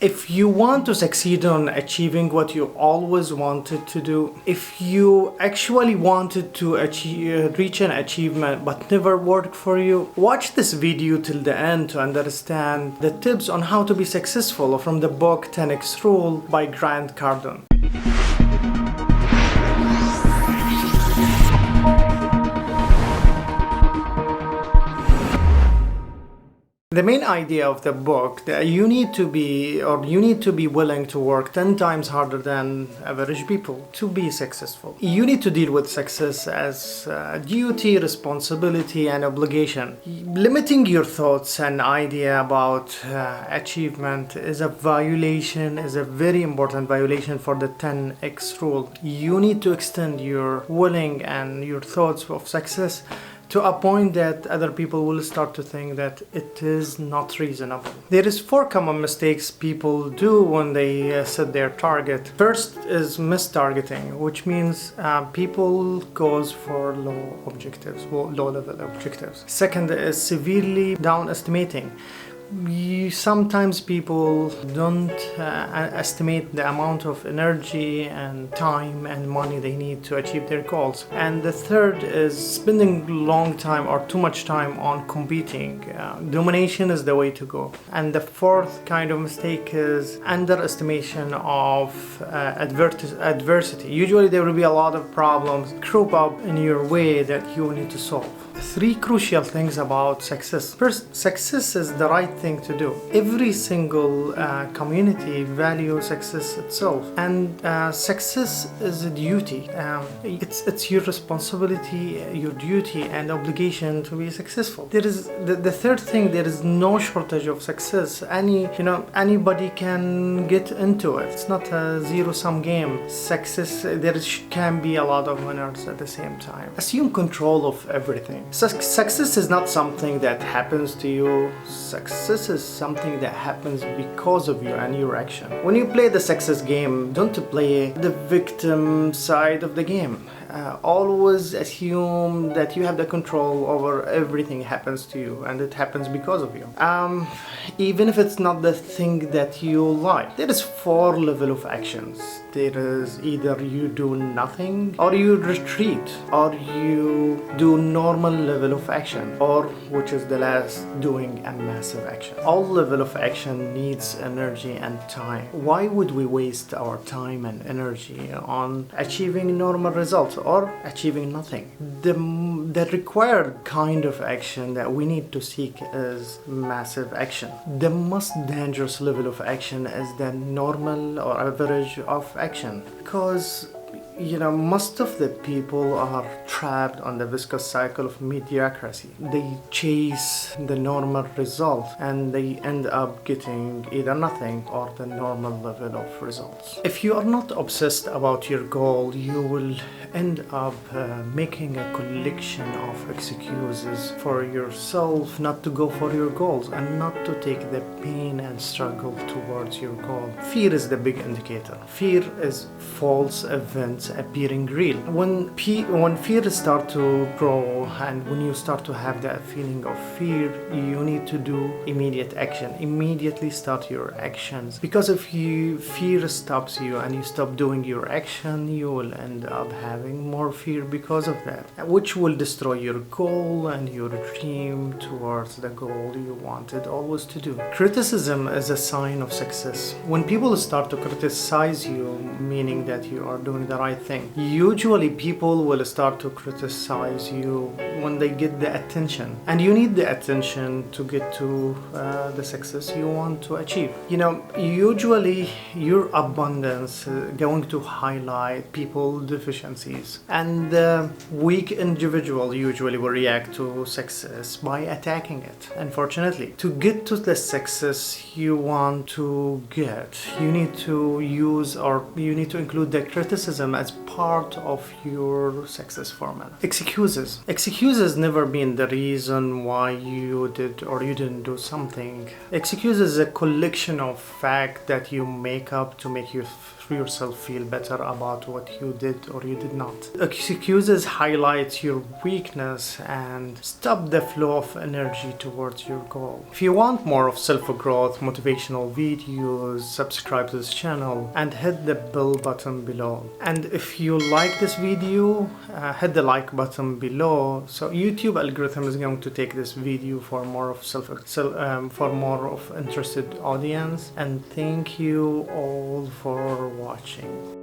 If you want to succeed on achieving what you always wanted to do, if you actually wanted to reach an achievement but never worked for you, watch this video till the end to understand the tips on how to be successful from the book 10x Rule by Cardone. The main idea of the book that you need to be willing to work 10 times harder than average people to be successful. You need to deal with success as duty, responsibility, and obligation. Limiting your thoughts and idea about achievement is a very important violation for the 10x rule. You need to extend your willing and your thoughts of success to a point that other people will start to think that it is not reasonable. There is 4 common mistakes people do when they set their target. First is mistargeting, which means people goes for low level objectives. Second is severely downestimating. Sometimes people don't estimate the amount of energy and time and money they need to achieve their goals. And the third is spending long time or too much time on competing. Domination is the way to go. And the fourth kind of mistake is underestimation of adversity. Usually there will be a lot of problems crop up in your way that you need to solve. 3 crucial things about success. First, success is the right thing to do. Every single community values success itself, and success is a duty. It's your responsibility, your duty and obligation to be successful. There is the third thing. There is no shortage of success. Anybody can get into it. It's not a zero-sum game. Success, can be a lot of winners at the same time. Assume control of everything. Success is not something that happens to you. Success is something that happens because of you and your action. When you play the success game, don't play the victim side of the game. Always assume that you have the control over everything happens to you, and it happens because of you. Even if it's not the thing that you like. There is 4 levels of actions. There is either you do nothing, or you retreat, or you do normal level of action, or which is the last, doing a massive action. All level of action needs energy and time. Why would we waste our time and energy on achieving normal results or achieving nothing? The required kind of action that we need to seek is massive action. The most dangerous level of action is the normal or average of action, because most of the people are trapped on the viscous cycle of mediocrity. They chase the normal result and they end up getting either nothing or the normal level of results. If you are not obsessed about your goal, you will end up making a collection of excuses for yourself not to go for your goals and not to take the pain and struggle towards your goal. Fear is the big indicator. Fear is false events appearing real. When fear starts to grow and when you start to have that feeling of fear, you need to do immediate action. Immediately start your actions, because if fear stops you and you stop doing your action, you will end up having more fear because of that, which will destroy your goal and your dream towards the goal you wanted always to do. Criticism is a sign of success. When people start to criticize you, meaning that you are doing the right thing, usually people will start to criticize you when they get the attention, and you need the attention to get to the success you want to achieve. Usually your abundance is going to highlight people's deficiencies, and the weak individual usually will react to success by attacking it. Unfortunately, to get to the success you want to get, you need to include the criticism as part of your success formula. Excuses never been the reason why you did or you didn't do something. Excuses is a collection of facts that you make up to make you yourself feel better about what you did or you did not. Excuses highlight your weakness and stop the flow of energy towards your goal. If you want more of self-growth, motivational videos, subscribe to this channel and hit the bell button below. And if you like this video, hit the like button below. So YouTube algorithm is going to take this video for more of for more of interested audience. And thank you all for watching.